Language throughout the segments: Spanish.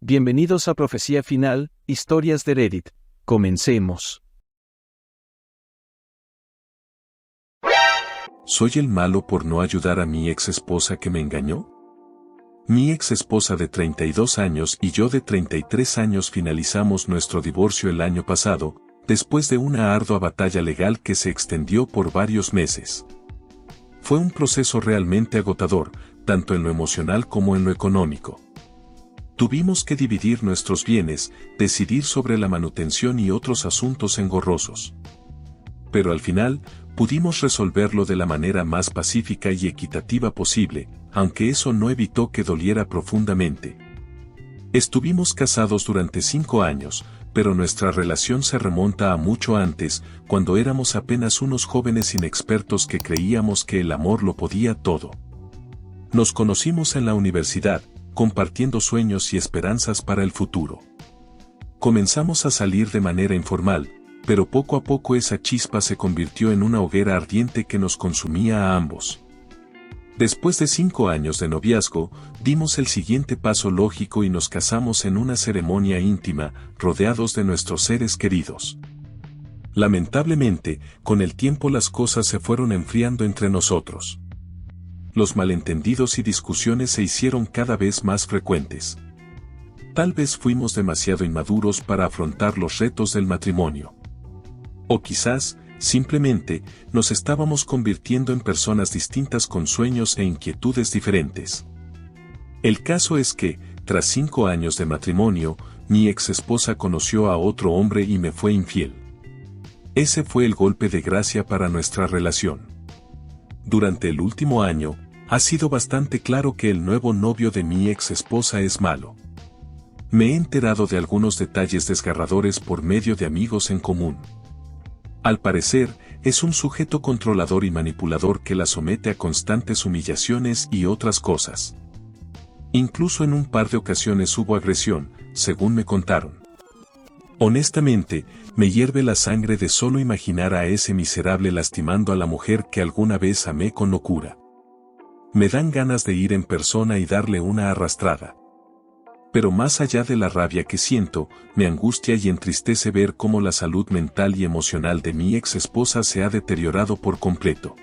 Bienvenidos a Profecía Final, Historias de Reddit. Comencemos. ¿Soy el malo por no ayudar a mi ex esposa que me engañó? Mi ex esposa de 32 años y yo de 33 años finalizamos nuestro divorcio el año pasado, después de una ardua batalla legal que se extendió por varios meses. Fue un proceso realmente agotador, tanto en lo emocional como en lo económico. Tuvimos que dividir nuestros bienes, decidir sobre la manutención y otros asuntos engorrosos. Pero al final, pudimos resolverlo de la manera más pacífica y equitativa posible, aunque eso no evitó que doliera profundamente. Estuvimos casados durante 5 años, pero nuestra relación se remonta a mucho antes, cuando éramos apenas unos jóvenes inexpertos que creíamos que el amor lo podía todo. Nos conocimos en la universidad, compartiendo sueños y esperanzas para el futuro. Comenzamos a salir de manera informal, pero poco a poco esa chispa se convirtió en una hoguera ardiente que nos consumía a ambos. Después de 5 años de noviazgo, dimos el siguiente paso lógico y nos casamos en una ceremonia íntima, rodeados de nuestros seres queridos. Lamentablemente, con el tiempo las cosas se fueron enfriando entre nosotros. Los malentendidos y discusiones se hicieron cada vez más frecuentes. Tal vez fuimos demasiado inmaduros para afrontar los retos del matrimonio. O quizás, simplemente, nos estábamos convirtiendo en personas distintas con sueños e inquietudes diferentes. El caso es que, tras 5 años de matrimonio, mi ex esposa conoció a otro hombre y me fue infiel. Ese fue el golpe de gracia para nuestra relación. Durante el último año, ha sido bastante claro que el nuevo novio de mi ex esposa es malo. Me he enterado de algunos detalles desgarradores por medio de amigos en común. Al parecer, es un sujeto controlador y manipulador que la somete a constantes humillaciones y otras cosas. Incluso en un par de ocasiones hubo agresión, según me contaron. Honestamente, me hierve la sangre de solo imaginar a ese miserable lastimando a la mujer que alguna vez amé con locura. Me dan ganas de ir en persona y darle una arrastrada. Pero más allá de la rabia que siento, me angustia y entristece ver cómo la salud mental y emocional de mi ex esposa se ha deteriorado por completo.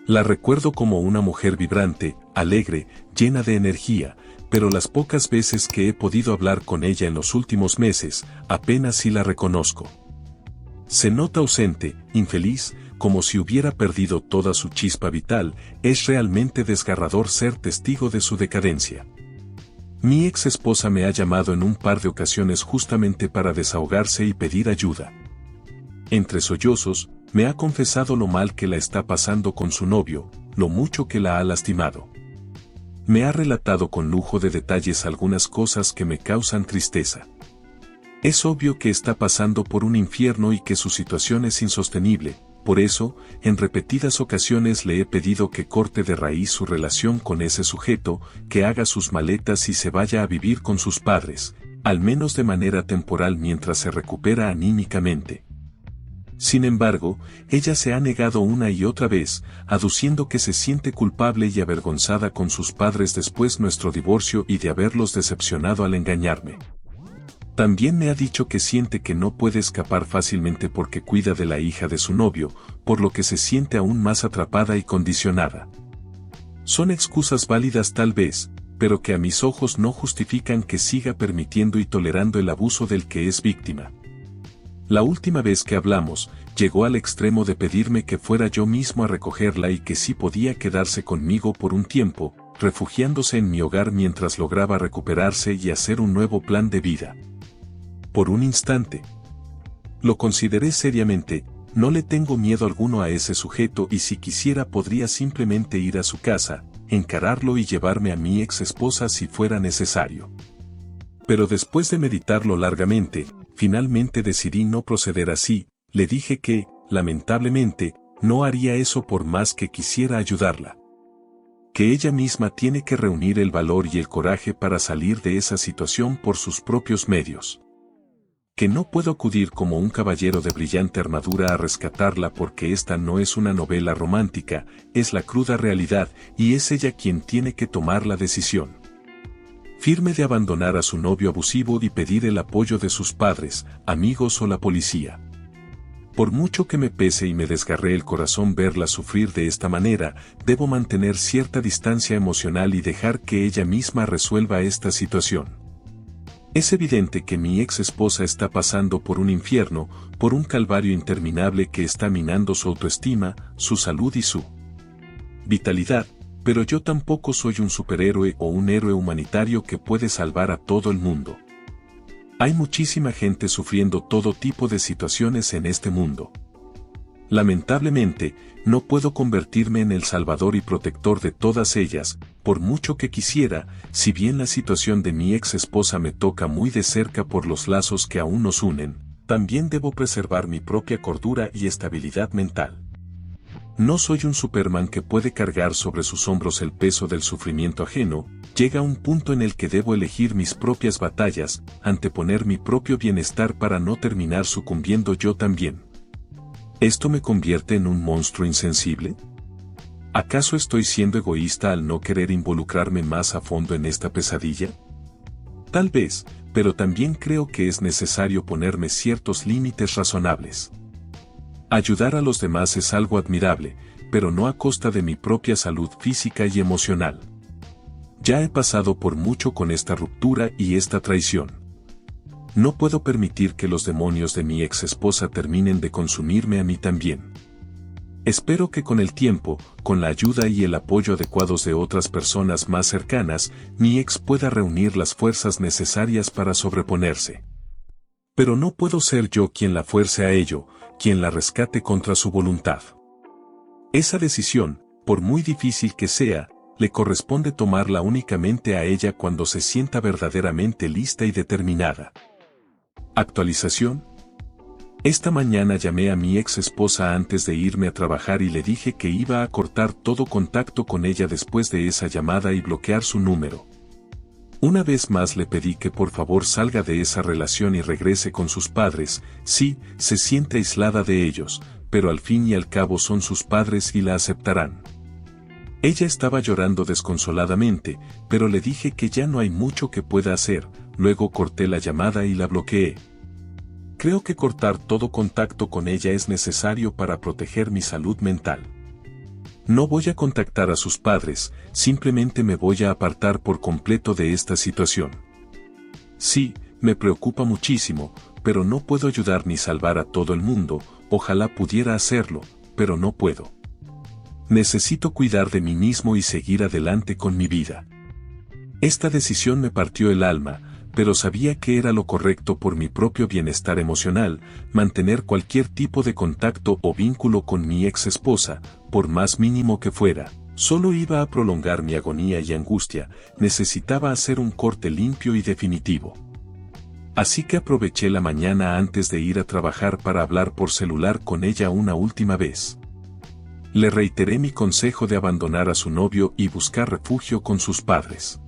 La recuerdo como una mujer vibrante, alegre, llena de energía, pero las pocas veces que he podido hablar con ella en los últimos meses, apenas si la reconozco. Se nota ausente, infeliz, como si hubiera perdido toda su chispa vital. Es realmente desgarrador ser testigo de su decadencia. Mi ex esposa me ha llamado en un par de ocasiones justamente para desahogarse y pedir ayuda. Entre sollozos, me ha confesado lo mal que la está pasando con su novio, lo mucho que la ha lastimado. Me ha relatado con lujo de detalles algunas cosas que me causan tristeza. Es obvio que está pasando por un infierno y que su situación es insostenible, por eso, en repetidas ocasiones le he pedido que corte de raíz su relación con ese sujeto, que haga sus maletas y se vaya a vivir con sus padres, al menos de manera temporal mientras se recupera anímicamente. Sin embargo, ella se ha negado una y otra vez, aduciendo que se siente culpable y avergonzada con sus padres después de nuestro divorcio y de haberlos decepcionado al engañarme. También me ha dicho que siente que no puede escapar fácilmente porque cuida de la hija de su novio, por lo que se siente aún más atrapada y condicionada. Son excusas válidas tal vez, pero que a mis ojos no justifican que siga permitiendo y tolerando el abuso del que es víctima. La última vez que hablamos, llegó al extremo de pedirme que fuera yo mismo a recogerla y que sí podía quedarse conmigo por un tiempo, refugiándose en mi hogar mientras lograba recuperarse y hacer un nuevo plan de vida. Por un instante. Lo consideré seriamente, no le tengo miedo alguno a ese sujeto y si quisiera podría simplemente ir a su casa, encararlo y llevarme a mi ex esposa si fuera necesario. Pero después de meditarlo largamente, finalmente decidí no proceder así. Le dije que, lamentablemente, no haría eso por más que quisiera ayudarla. Que ella misma tiene que reunir el valor y el coraje para salir de esa situación por sus propios medios. Que no puedo acudir como un caballero de brillante armadura a rescatarla porque esta no es una novela romántica, es la cruda realidad y es ella quien tiene que tomar la decisión. firme de abandonar a su novio abusivo y pedir el apoyo de sus padres, amigos o la policía. Por mucho que me pese y me desgarré el corazón verla sufrir de esta manera, debo mantener cierta distancia emocional y dejar que ella misma resuelva esta situación. Es evidente que mi ex esposa está pasando por un infierno, por un calvario interminable que está minando su autoestima, su salud y su vitalidad, pero yo tampoco soy un superhéroe o un héroe humanitario que puede salvar a todo el mundo. Hay muchísima gente sufriendo todo tipo de situaciones en este mundo. Lamentablemente, no puedo convertirme en el salvador y protector de todas ellas, por mucho que quisiera, si bien la situación de mi ex esposa me toca muy de cerca por los lazos que aún nos unen, también debo preservar mi propia cordura y estabilidad mental. No soy un Superman que puede cargar sobre sus hombros el peso del sufrimiento ajeno, llega un punto en el que debo elegir mis propias batallas, anteponer mi propio bienestar para no terminar sucumbiendo yo también. ¿Esto me convierte en un monstruo insensible? ¿Acaso estoy siendo egoísta al no querer involucrarme más a fondo en esta pesadilla? Tal vez, pero también creo que es necesario ponerme ciertos límites razonables. Ayudar a los demás es algo admirable, pero no a costa de mi propia salud física y emocional. Ya he pasado por mucho con esta ruptura y esta traición. No puedo permitir que los demonios de mi ex esposa terminen de consumirme a mí también. Espero que con el tiempo, con la ayuda y el apoyo adecuados de otras personas más cercanas, mi ex pueda reunir las fuerzas necesarias para sobreponerse. Pero no puedo ser yo quien la fuerce a ello, quien la rescate contra su voluntad. Esa decisión, por muy difícil que sea, le corresponde tomarla únicamente a ella cuando se sienta verdaderamente lista y determinada. Actualización. Esta mañana llamé a mi ex esposa antes de irme a trabajar y le dije que iba a cortar todo contacto con ella después de esa llamada y bloquear su número. Una vez más le pedí que por favor salga de esa relación y regrese con sus padres. Sí, se siente aislada de ellos, pero al fin y al cabo son sus padres y la aceptarán. Ella estaba llorando desconsoladamente, pero le dije que ya no hay mucho que pueda hacer, luego corté la llamada y la bloqueé. Creo que cortar todo contacto con ella es necesario para proteger mi salud mental. No voy a contactar a sus padres, simplemente me voy a apartar por completo de esta situación. Sí, me preocupa muchísimo, pero no puedo ayudar ni salvar a todo el mundo, ojalá pudiera hacerlo, pero no puedo. Necesito cuidar de mí mismo y seguir adelante con mi vida. Esta decisión me partió el alma, pero sabía que era lo correcto por mi propio bienestar emocional, mantener cualquier tipo de contacto o vínculo con mi ex esposa, por más mínimo que fuera, solo iba a prolongar mi agonía y angustia, necesitaba hacer un corte limpio y definitivo. Así que aproveché la mañana antes de ir a trabajar para hablar por celular con ella una última vez. Le reiteré mi consejo de abandonar a su novio y buscar refugio con sus padres.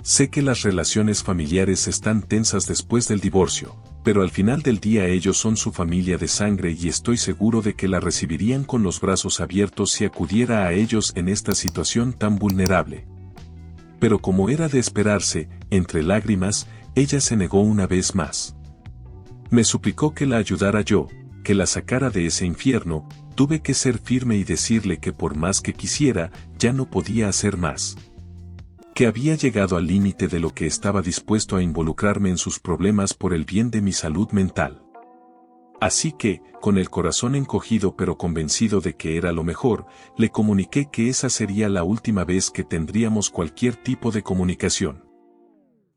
Sé que las relaciones familiares están tensas después del divorcio, pero al final del día ellos son su familia de sangre y estoy seguro de que la recibirían con los brazos abiertos si acudiera a ellos en esta situación tan vulnerable. Pero como era de esperarse, entre lágrimas, ella se negó una vez más. Me suplicó que la ayudara yo, que la sacara de ese infierno. Tuve que ser firme y decirle que por más que quisiera, ya no podía hacer más. Que había llegado al límite de lo que estaba dispuesto a involucrarme en sus problemas por el bien de mi salud mental. Así que, con el corazón encogido pero convencido de que era lo mejor, le comuniqué que esa sería la última vez que tendríamos cualquier tipo de comunicación.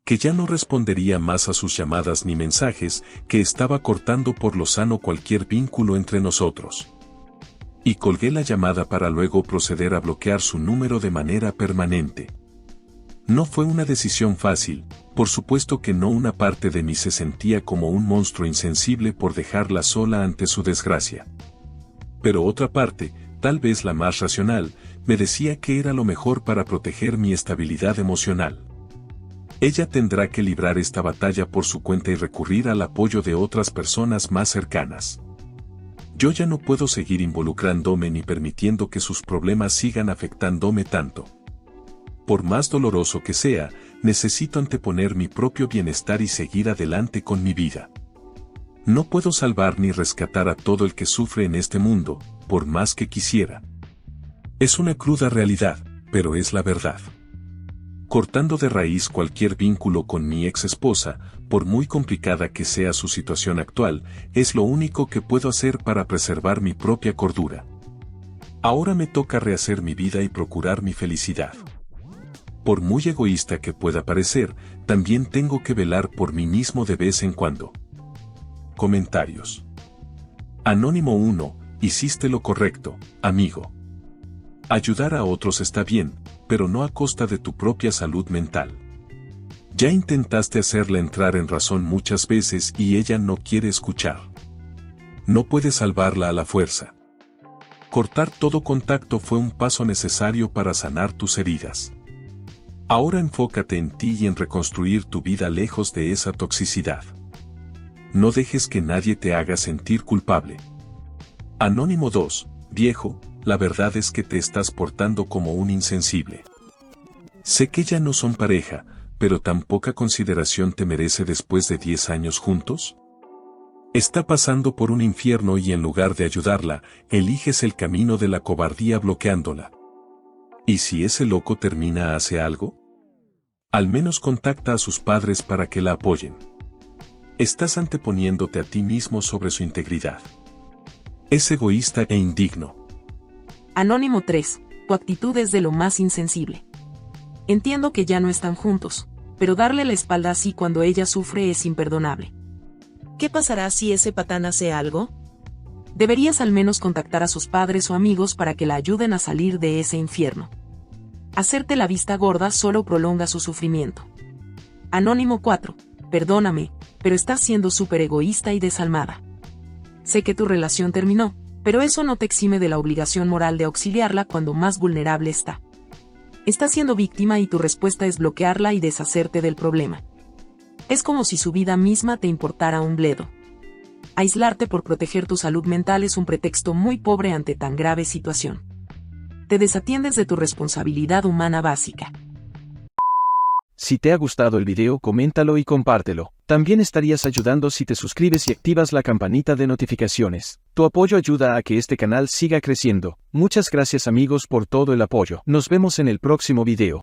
Que ya no respondería más a sus llamadas ni mensajes, que estaba cortando por lo sano cualquier vínculo entre nosotros. Y colgué la llamada para luego proceder a bloquear su número de manera permanente. No fue una decisión fácil, por supuesto que no. Una parte de mí se sentía como un monstruo insensible por dejarla sola ante su desgracia. Pero otra parte, tal vez la más racional, me decía que era lo mejor para proteger mi estabilidad emocional. Ella tendrá que librar esta batalla por su cuenta y recurrir al apoyo de otras personas más cercanas. Yo ya no puedo seguir involucrándome ni permitiendo que sus problemas sigan afectándome tanto. Por más doloroso que sea, necesito anteponer mi propio bienestar y seguir adelante con mi vida. No puedo salvar ni rescatar a todo el que sufre en este mundo, por más que quisiera. Es una cruda realidad, pero es la verdad. Cortando de raíz cualquier vínculo con mi ex esposa, por muy complicada que sea su situación actual, es lo único que puedo hacer para preservar mi propia cordura. Ahora me toca rehacer mi vida y procurar mi felicidad. Por muy egoísta que pueda parecer, también tengo que velar por mí mismo de vez en cuando. Comentarios. Anónimo 1, hiciste lo correcto, amigo. Ayudar a otros está bien, pero no a costa de tu propia salud mental. Ya intentaste hacerla entrar en razón muchas veces y ella no quiere escuchar. No puedes salvarla a la fuerza. Cortar todo contacto fue un paso necesario para sanar tus heridas. Ahora enfócate en ti y en reconstruir tu vida lejos de esa toxicidad. No dejes que nadie te haga sentir culpable. Anónimo 2, viejo, la verdad es que te estás portando como un insensible. Sé que ya no son pareja, pero tan poca consideración te merece después de 10 años juntos. Está pasando por un infierno y en lugar de ayudarla, eliges el camino de la cobardía bloqueándola. ¿Y si ese loco termina hace algo? Al menos contacta a sus padres para que la apoyen. Estás anteponiéndote a ti mismo sobre su integridad. Es egoísta e indigno. Anónimo 3, tu actitud es de lo más insensible. Entiendo que ya no están juntos, pero darle la espalda así cuando ella sufre es imperdonable. ¿Qué pasará si ese patán hace algo? Deberías al menos contactar a sus padres o amigos para que la ayuden a salir de ese infierno. Hacerte la vista gorda solo prolonga su sufrimiento. Anónimo 4, perdóname, pero estás siendo súper egoísta y desalmada. Sé que tu relación terminó, pero eso no te exime de la obligación moral de auxiliarla cuando más vulnerable está. Estás siendo víctima y tu respuesta es bloquearla y deshacerte del problema. Es como si su vida misma te importara un bledo. Aislarte por proteger tu salud mental es un pretexto muy pobre ante tan grave situación. Te desatiendes de tu responsabilidad humana básica. Si te ha gustado el video, coméntalo y compártelo. También estarías ayudando si te suscribes y activas la campanita de notificaciones. Tu apoyo ayuda a que este canal siga creciendo. Muchas gracias amigos por todo el apoyo. Nos vemos en el próximo video.